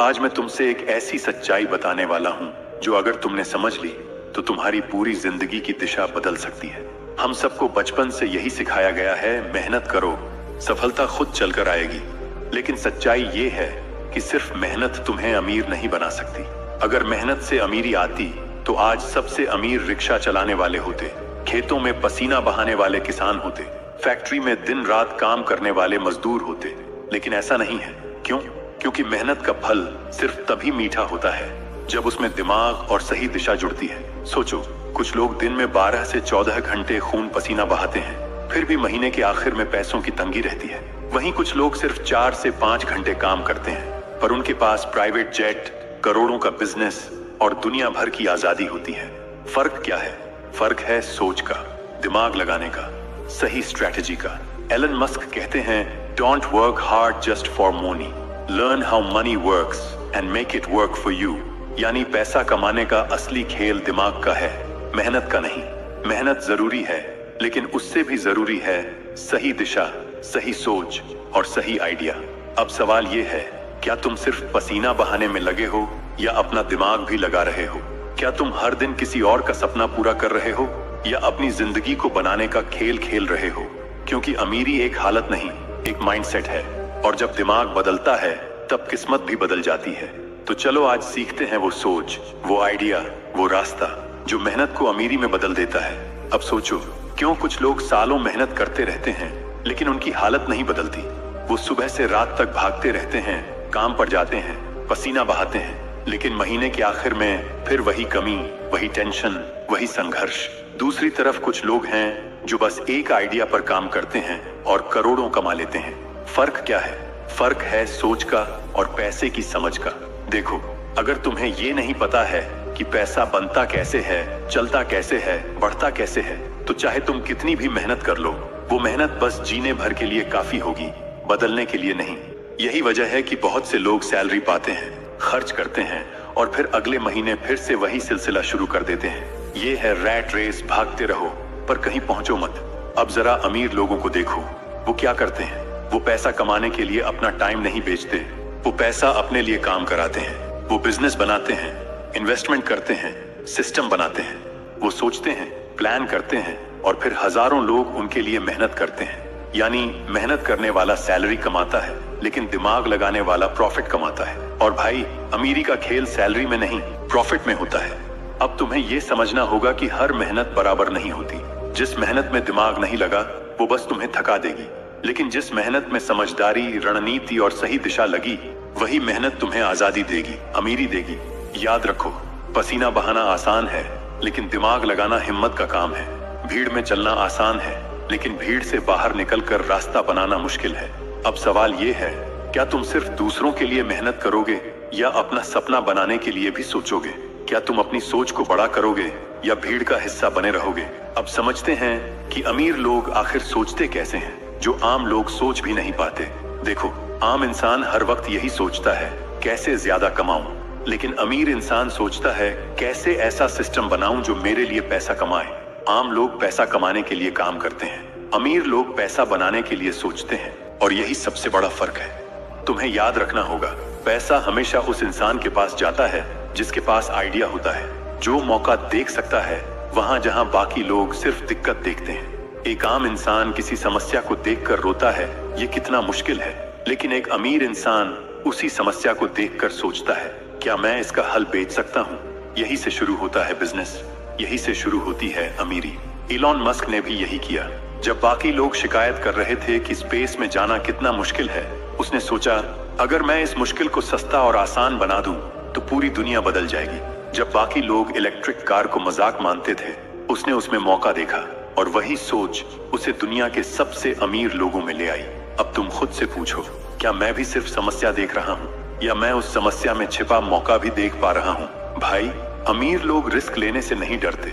आज मैं तुमसे एक ऐसी सच्चाई बताने वाला हूँ जो अगर तुमने समझ ली तो तुम्हारी पूरी जिंदगी की दिशा बदल सकती है। हम सबको बचपन से यही सिखाया गया है, मेहनत करो, सफलता खुद चलकर आएगी। लेकिन सच्चाई ये है कि सिर्फ मेहनत तुम्हें अमीर नहीं बना सकती। अगर मेहनत से अमीरी आती तो आज सबसे अमीर रिक्शा चलाने वाले होते, खेतों में पसीना बहाने वाले किसान होते, फैक्ट्री में दिन रात काम करने वाले मजदूर होते। लेकिन ऐसा नहीं है। क्यों? क्योंकि मेहनत का फल सिर्फ तभी मीठा होता है जब उसमें दिमाग और सही दिशा जुड़ती है। सोचो, कुछ लोग दिन में 12 से 14 घंटे खून पसीना बहाते हैं, फिर भी महीने के आखिर में पैसों की तंगी रहती है। वहीं कुछ लोग सिर्फ 4 से 5 घंटे काम करते हैं, पर उनके पास प्राइवेट जेट, करोड़ों का बिजनेस और दुनिया भर की आजादी होती है। फर्क क्या है? फर्क है सोच का, दिमाग लगाने का, सही स्ट्रेटजी का। एलन मस्क कहते हैं, don't work hard just for money, learn how many works and make it work for you. यानी पैसा कमाने का असली खेल दिमाग का है, मेहनत का नहीं। मेहनत जरूरी है, लेकिन उससे भी जरूरी है सही दिशा, सही सोच और सही आइडिया। अब सवाल ये है, क्या तुम सिर्फ पसीना बहाने में लगे हो या अपना दिमाग भी लगा रहे हो? क्या तुम हर दिन किसी और का सपना पूरा कर रहे हो या अपनी जिंदगी को बनाने का खेल खेल रहे हो? क्योंकि अमीरी एक हालत नहीं, एक माइंडसेट है, और जब दिमाग बदलता है तब किस्मत भी बदल जाती है। तो चलो आज सीखते हैं वो सोच, वो आइडिया, वो रास्ता जो मेहनत को अमीरी में बदल देता है। अब सोचो, क्यों कुछ लोग सालों मेहनत करते रहते हैं लेकिन उनकी हालत नहीं बदलती? वो सुबह से रात तक भागते रहते हैं, काम पर जाते हैं, पसीना बहाते हैं, लेकिन महीने के आखिर में फिर वही कमी, वही टेंशन, वही संघर्ष। दूसरी तरफ कुछ लोग हैं जो बस एक आइडिया पर काम करते हैं और करोड़ों कमा लेते हैं। फर्क क्या है? फर्क है सोच का और पैसे की समझ का। देखो, अगर तुम्हें ये नहीं पता है कि पैसा बनता कैसे है, चलता कैसे है, बढ़ता कैसे है, तो चाहे तुम कितनी भी मेहनत कर लो, वो मेहनत बस जीने भर के लिए काफी होगी, बदलने के लिए नहीं। यही वजह है कि बहुत से लोग सैलरी पाते हैं, खर्च करते हैं और फिर अगले महीने फिर से वही सिलसिला शुरू कर देते हैं। ये है रैट रेस, भागते रहो पर कहीं पहुंचो मत। अब जरा अमीर लोगों को देखो, वो क्या करते हैं? वो पैसा कमाने के लिए अपना टाइम नहीं बेचते, वो पैसा अपने लिए काम कराते हैं। वो बिजनेस बनाते हैं, इन्वेस्टमेंट करते हैं, सिस्टम बनाते हैं। वो सोचते हैं, प्लान करते हैं और फिर हजारों लोग उनके लिए मेहनत करते हैं। यानी मेहनत करने वाला सैलरी कमाता है लेकिन दिमाग लगाने वाला प्रॉफिट कमाता है। और भाई, अमीरी का खेल सैलरी में नहीं, प्रॉफिट में होता है। अब तुम्हें यह समझना होगा कि हर मेहनत बराबर नहीं होती। जिस मेहनत में दिमाग नहीं लगा वो बस तुम्हें थका देगी, लेकिन जिस मेहनत में समझदारी, रणनीति और सही दिशा लगी, वही मेहनत तुम्हें आजादी देगी, अमीरी देगी। याद रखो, पसीना बहाना आसान है लेकिन दिमाग लगाना हिम्मत का काम है। भीड़ में चलना आसान है लेकिन भीड़ से बाहर निकलकर रास्ता बनाना मुश्किल है। अब सवाल ये है, क्या तुम सिर्फ दूसरों के लिए मेहनत करोगे या अपना सपना बनाने के लिए भी सोचोगे? क्या तुम अपनी सोच को बड़ा करोगे या भीड़ का हिस्सा बने रहोगे? अब समझते हैं कि अमीर लोग आखिर सोचते कैसे हैं, जो आम लोग सोच भी नहीं पाते। देखो, आम इंसान हर वक्त यही सोचता है, कैसे ज्यादा कमाऊं, लेकिन अमीर इंसान सोचता है, कैसे ऐसा सिस्टम बनाऊं जो मेरे लिए पैसा कमाए। आम लोग पैसा कमाने के लिए काम करते हैं, अमीर लोग पैसा बनाने के लिए सोचते हैं, और यही सबसे बड़ा फर्क है। तुम्हें याद रखना होगा, पैसा हमेशा उस इंसान के पास जाता है जिसके पास आइडिया होता है, जो मौका देख सकता है वहां जहां बाकी लोग सिर्फ दिक्कत देखते हैं। एक आम इंसान किसी समस्या को देखकर रोता है, ये कितना मुश्किल है, लेकिन एक अमीर इंसान उसी समस्या को देखकर सोचता है, क्या मैं इसका हल बेच सकता हूँ? यही से शुरू होता है बिजनेस, यही से शुरू होती है अमीरी। इलॉन मस्क ने भी यही किया। जब बाकी लोग शिकायत कर रहे थे कि स्पेस में जाना कितना मुश्किल है, उसने सोचा, अगर मैं इस मुश्किल को सस्ता और आसान बना दूं, तो पूरी दुनिया बदल जाएगी। जब बाकी लोग इलेक्ट्रिक कार को मजाक मानते थे, उसने उसमें मौका देखा और वही सोच उसे दुनिया के सबसे अमीर लोगों में ले आई। अब तुम खुद से पूछो, क्या मैं भी सिर्फ समस्या देख रहा हूँ या मैं उस समस्या में छिपा मौका भी देख पा रहा हूँ? भाई, अमीर लोग रिस्क लेने से नहीं डरते।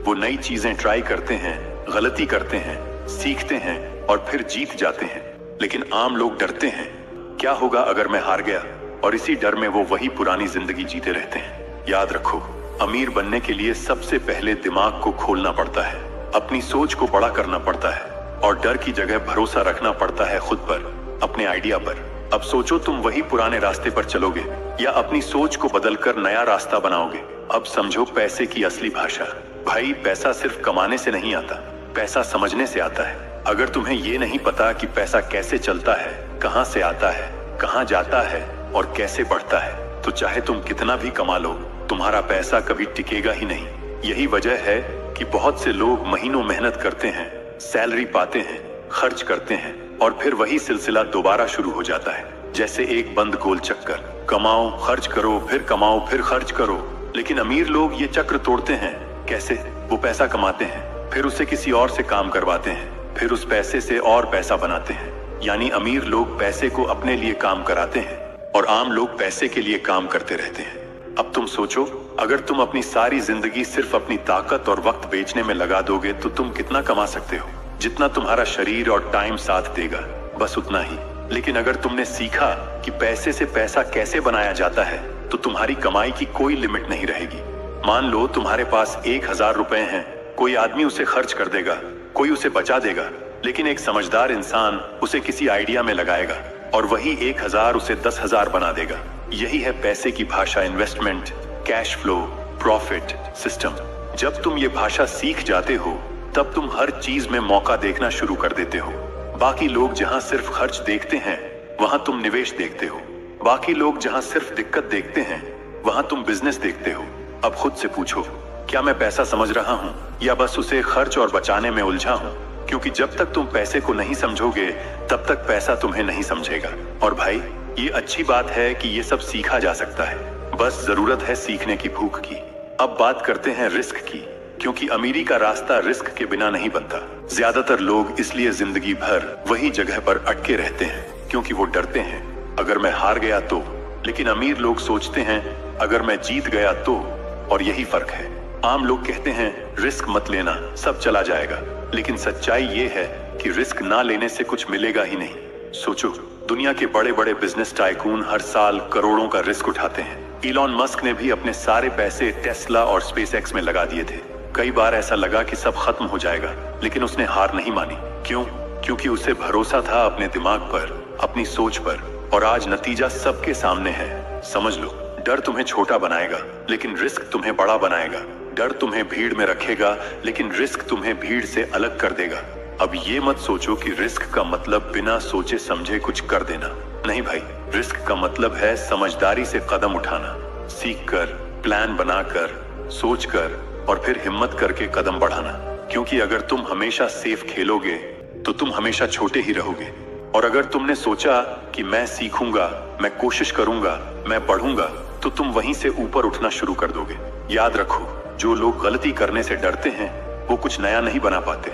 वो नई चीजें ट्राई करते हैं, गलती करते हैं, सीखते हैं और फिर जीत जाते हैं। लेकिन आम लोग डरते हैं, क्या होगा अगर मैं हार गया? और इसी डर में वो वही पुरानी जिंदगी जीते रहते हैं। याद रखो, अमीर बनने के लिए सबसे पहले दिमाग को खोलना पड़ता है, अपनी सोच को बड़ा करना पड़ता है और डर की जगह भरोसा रखना पड़ता है खुद पर, अपने आइडिया पर। अब सोचो, तुम वही पुराने रास्ते पर चलोगे या अपनी सोच को बदलकर नया रास्ता बनाओगे। अब समझो पैसे की असली भाषा। भाई, पैसा सिर्फ कमाने से नहीं आता, पैसा समझने से आता है। अगर तुम्हें ये नहीं पता कि पैसा कैसे चलता है, कहाँ से आता है, कहाँ जाता है और कैसे बढ़ता है, तो चाहे तुम कितना भी कमा लो, तुम्हारा पैसा कभी टिकेगा ही नहीं। यही वजह है कि बहुत से लोग महीनों मेहनत करते हैं, सैलरी पाते हैं, खर्च करते हैं और फिर वही सिलसिला दोबारा शुरू हो जाता है, जैसे एक बंद गोल चक्कर। कमाओ, खर्च करो, फिर कमाओ, फिर खर्च करो। लेकिन अमीर लोग ये चक्र तोड़ते हैं। कैसे? वो पैसा कमाते हैं, फिर उसे किसी और से काम करवाते हैं, फिर उस पैसे से और पैसा बनाते हैं। यानी अमीर लोग पैसे को अपने लिए काम कराते हैं और आम लोग पैसे के लिए काम करते रहते हैं। अब तुम सोचो, अगर तुम अपनी सारी जिंदगी सिर्फ अपनी ताकत और वक्त बेचने में लगा दोगे तो तुम कितना कमा सकते हो? जितना तुम्हारा शरीर और टाइम साथ देगा, बस उतना ही। लेकिन अगर तुमने सीखा कि पैसे से पैसा कैसे बनाया जाता है, तो तुम्हारी कमाई की कोई लिमिट नहीं रहेगी। मान लो तुम्हारे पास 1000 रुपए हैं, कोई आदमी उसे खर्च कर देगा, कोई उसे बचा देगा, लेकिन एक समझदार इंसान उसे किसी आइडिया में लगाएगा और वही 1000 उसे 10,000 बना देगा। यही है पैसे की भाषा, investment, cash flow, profit system. जब तुम ये भाषा सीख जाते हो, तब तुम हर चीज में मौका देखना शुरू कर देते हो। बाकी लोग जहां सिर्फ खर्च देखते हैं, वहां तुम निवेश देखते हो। बाकी लोग जहां सिर्फ दिक्कत देखते हैं, वहां तुम बिजनेस देखते हो। अब खुद से पूछो, क्या मैं पैसा समझ रहा हूं या बस उसे खर्च और बचाने में उलझा हूं? क्योंकि जब तक तुम पैसे को नहीं समझोगे, तब तक पैसा तुम्हें नहीं समझेगा। और भाई, ये अच्छी बात है कि ये सब सीखा जा सकता है, बस जरूरत है सीखने की भूख की। अब बात करते हैं रिस्क की, क्योंकि अमीरी का रास्ता रिस्क के बिना नहीं बनता। ज्यादातर लोग इसलिए जिंदगी भर वही जगह पर अटके रहते हैं, क्योंकि वो डरते हैं, अगर मैं हार गया तो। लेकिन अमीर लोग सोचते हैं, अगर मैं जीत गया तो। और यही फर्क है। आम लोग कहते हैं, रिस्क मत लेना, सब चला जाएगा। लेकिन सच्चाई ये है कि रिस्क ना लेने से कुछ मिलेगा ही नहीं। सोचो, दुनिया के बड़े बड़े बिजनेस टाइकून हर साल करोड़ों का रिस्क उठाते हैं। इलॉन मस्क ने भी अपने सारे पैसे टेस्ला और स्पेसएक्स में लगा दिए थे। कई बार ऐसा लगा कि सब खत्म हो जाएगा, लेकिन उसने हार नहीं मानी। क्यों? क्योंकि उसे भरोसा था अपने दिमाग पर, अपनी सोच पर। और आज नतीजा सबके सामने है। समझ लो, डर तुम्हें छोटा बनाएगा, लेकिन रिस्क तुम्हें बड़ा बनाएगा। डर तुम्हें भीड़ में रखेगा, लेकिन रिस्क तुम्हें भीड़ से अलग कर देगा। अब ये मत सोचो कि रिस्क का मतलब बिना सोचे समझे कुछ कर देना। नहीं भाई, रिस्क का मतलब है समझदारी से कदम उठाना, सीख कर, प्लान बनाकर, सोच कर और फिर हिम्मत करके कदम बढ़ाना। क्योंकि अगर तुम हमेशा सेफ खेलोगे, तो तुम हमेशा छोटे ही रहोगे। और अगर तुमने सोचा कि मैं सीखूंगा, मैं कोशिश करूंगा, मैं बढ़ूंगा, तो तुम वहीं से ऊपर उठना शुरू कर दोगे। याद रखो, जो लोग गलती करने से डरते हैं, वो कुछ नया नहीं बना पाते।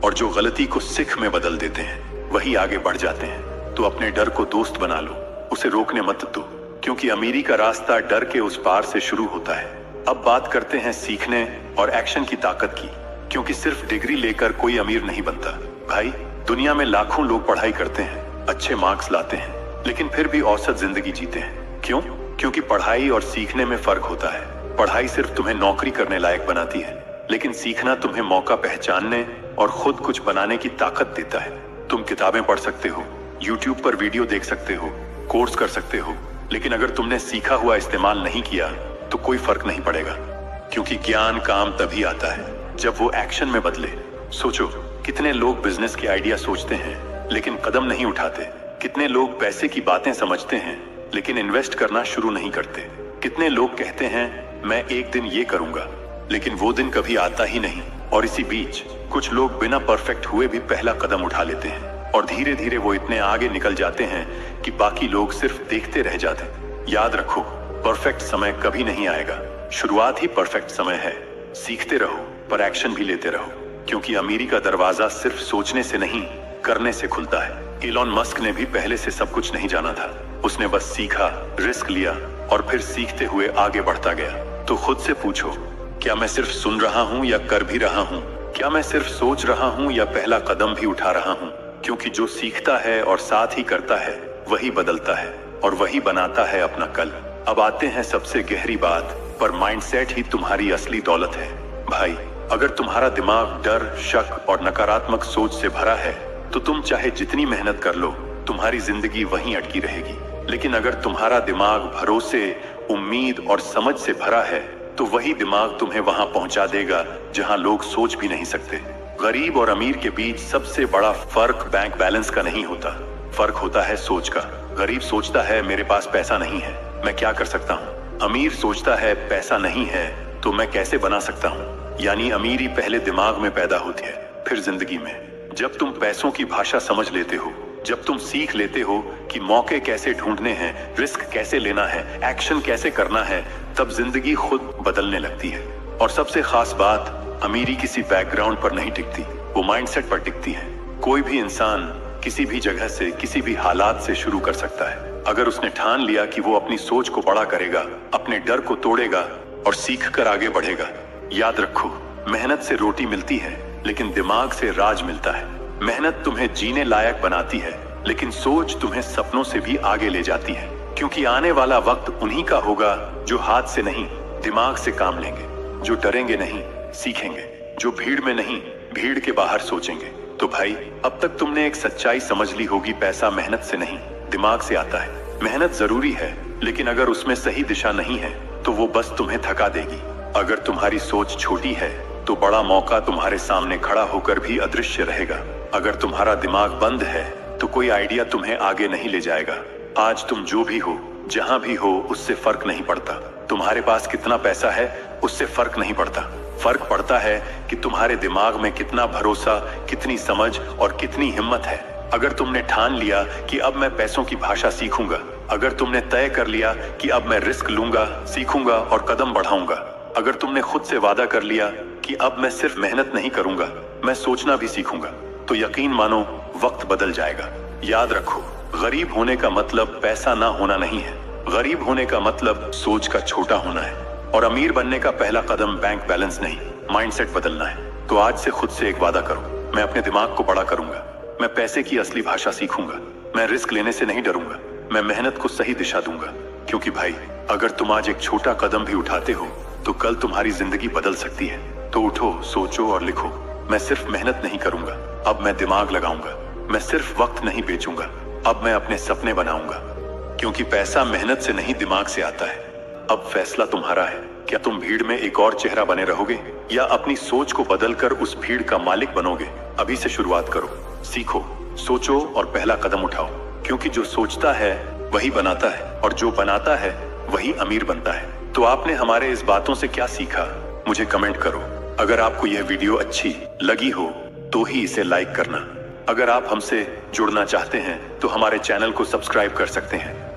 और जो गलती को सीख में बदल देते हैं, वही आगे बढ़ जाते हैं। तो अपने डर को दोस्त बना लो, उसे रोकने मत दो, क्योंकि अमीरी का रास्ता डर के उस पार से शुरू होता है। अब बात करते हैं सीखने और एक्शन की ताकत की, क्योंकि सिर्फ डिग्री लेकर कोई अमीर नहीं बनता। भाई, दुनिया में लाखों लोग पढ़ाई करते हैं, अच्छे मार्क्स लाते हैं, लेकिन फिर भी औसत जिंदगी जीते हैं। क्यों? क्योंकि पढ़ाई और सीखने में फर्क होता है। पढ़ाई सिर्फ तुम्हें नौकरी करने लायक बनाती है, लेकिन सीखना तुम्हें मौका पहचानने और खुद कुछ बनाने की ताकत देता है। तुम किताबें पढ़ सकते हो, YouTube पर वीडियो देख सकते हो, कोर्स कर सकते हो, लेकिन अगर तुमने सीखा हुआ इस्तेमाल नहीं किया, तो कोई फर्क नहीं पड़ेगा। क्योंकि ज्ञान काम तभी आता है जब वो एक्शन में बदले। सोचो, कितने लोग बिजनेस के आइडिया सोचते हैं, लेकिन कदम नहीं उठाते। कितने लोग पैसे की बातें समझते हैं, लेकिन इन्वेस्ट करना शुरू नहीं करते। कितने लोग कहते हैं, मैं एक दिन ये करूंगा, लेकिन वो दिन कभी आता ही नहीं। और इसी बीच कुछ लोग बिना परफेक्ट हुए भी पहला कदम उठा लेते हैं, और धीरे धीरे वो इतने आगे निकल जाते हैं कि बाकी लोग सिर्फ देखते रह जाते हैं। याद रखो, परफेक्ट समय कभी नहीं आएगा, शुरुआत ही परफेक्ट समय है। सीखते रहो, पर एक्शन भी लेते रहो, क्योंकि अमीरी का दरवाजा सिर्फ सोचने से नहीं, करने से खुलता है। इलॉन मस्क ने भी पहले से सब कुछ नहीं जाना था। उसने बस सीखा, रिस्क लिया और फिर सीखते हुए आगे बढ़ता गया। तो खुद से पूछो, क्या मैं सिर्फ सुन रहा हूँ या कर भी रहा हूँ? क्या मैं सिर्फ सोच रहा हूँ या पहला कदम भी उठा रहा हूँ? क्योंकि जो सीखता है और साथ ही करता है, वही बदलता है और वही बनाता है अपना कल। अब आते हैं सबसे गहरी बात पर, माइंडसेट ही तुम्हारी असली दौलत है। भाई, अगर तुम्हारा दिमाग डर, शक और नकारात्मक सोच से भरा है, तो तुम चाहे जितनी मेहनत कर लो, तुम्हारी जिंदगी वहीं अटकी रहेगी। लेकिन अगर तुम्हारा दिमाग भरोसे, उम्मीद और समझ से भरा है तो वही दिमाग तुम्हें वहां पहुंचा देगा जहां लोग सोच भी नहीं सकते। गरीब और अमीर के बीच सबसे बड़ा फर्क बैंक बैलेंस का नहीं होता, फर्क होता है सोच का। गरीब सोचता है मेरे पास पैसा नहीं है, मैं क्या कर सकता हूँ। अमीर सोचता है पैसा नहीं है तो मैं कैसे बना सकता हूँ। यानी अमीरी पहले दिमाग में पैदा होती है, फिर जिंदगी में। जब तुम पैसों की भाषा समझ लेते हो, जब तुम सीख लेते हो कि मौके कैसे ढूंढने हैं, रिस्क कैसे लेना है, एक्शन कैसे करना है, तब जिंदगी खुद बदलने लगती है। और सबसे खास बात, अमीरी किसी बैकग्राउंड पर नहीं टिकती, वो माइंडसेट पर टिकती है। कोई भी इंसान किसी भी जगह से, किसी भी हालात से शुरू कर सकता है। अगर उसने ठान लिया कि वो अपनी सोच को बड़ा करेगा, अपने डर को तोड़ेगा और सीख कर आगे बढ़ेगा। याद रखो, मेहनत से रोटी मिलती है लेकिन दिमाग से राज मिलता है। मेहनत तुम्हें जीने लायक बनाती है लेकिन सोच तुम्हें सपनों से भी आगे ले जाती है। क्योंकि आने वाला वक्त उन्हीं का होगा जो हाथ से नहीं दिमाग से काम लेंगे, जो डरेंगे नहीं सीखेंगे, जो भीड़ में नहीं भीड़ के बाहर सोचेंगे। तो भाई, अब तक तुमने एक सच्चाई समझ ली होगी, पैसा मेहनत से नहीं दिमाग से आता है। मेहनत जरूरी है लेकिन अगर उसमें सही दिशा नहीं है तो वो बस तुम्हें थका देगी। अगर तुम्हारी सोच छोटी है तो बड़ा मौका तुम्हारे सामने खड़ा होकर भी अदृश्य रहेगा। अगर तुम्हारा दिमाग बंद है तो कोई आइडिया तुम्हें आगे नहीं ले जाएगा। आज तुम जो भी हो, जहां भी हो, उससे फर्क नहीं पड़ता। तुम्हारे पास कितना पैसा है उससे फर्क नहीं पड़ता। फर्क पड़ता है कि तुम्हारे दिमाग में कितना भरोसा, कितनी समझ और कितनी हिम्मत है। अगर तुमने ठान लिया कि अब मैं पैसों की भाषा सीखूंगा, अगर तुमने तय कर लिया कि अब मैं रिस्क लूंगा, सीखूंगा और कदम बढ़ाऊंगा, अगर तुमने खुद से वादा कर लिया कि अब मैं सिर्फ मेहनत नहीं करूंगा, मैं सोचना भी सीखूंगा, तो यकीन मानो वक्त बदल जाएगा। याद रखो, गरीब होने का मतलब पैसा ना होना नहीं है। गरीब होने का मतलब सोच का छोटा होना है। और अमीर बनने का पहला कदम बैंक बैलेंस नहीं, माइंडसेट बदलना है। तो आज से खुद से एक वादा करो, मैं अपने दिमाग को बड़ा करूंगा, मैं पैसे की असली भाषा सीखूंगा, मैं रिस्क लेने से नहीं डरूंगा, मैं मेहनत को सही दिशा दूंगा। क्योंकि भाई, अगर तुम आज एक छोटा कदम भी उठाते हो तो कल तुम्हारी जिंदगी बदल सकती है। तो उठो, सोचो और लिखो, मैं सिर्फ मेहनत नहीं करूंगा, अब मैं दिमाग लगाऊंगा। मैं सिर्फ वक्त नहीं बेचूंगा, अब मैं अपने सपने बनाऊंगा। क्योंकि पैसा मेहनत से नहीं दिमाग से आता है। अब फैसला तुम्हारा है, क्या तुम भीड़ में एक और चेहरा बने रहोगे या अपनी सोच को बदलकर उस भीड़ का मालिक बनोगे। अभी से शुरुआत करो, सीखो, सोचो और पहला कदम उठाओ। क्योंकि जो सोचता है वही बनाता है और जो बनाता है वही अमीर बनता है। तो आपने हमारे इस बातों से क्या सीखा, मुझे कमेंट करो। अगर आपको यह वीडियो अच्छी लगी हो तो ही इसे लाइक करना। अगर आप हमसे जुड़ना चाहते हैं तो हमारे चैनल को सब्सक्राइब कर सकते हैं।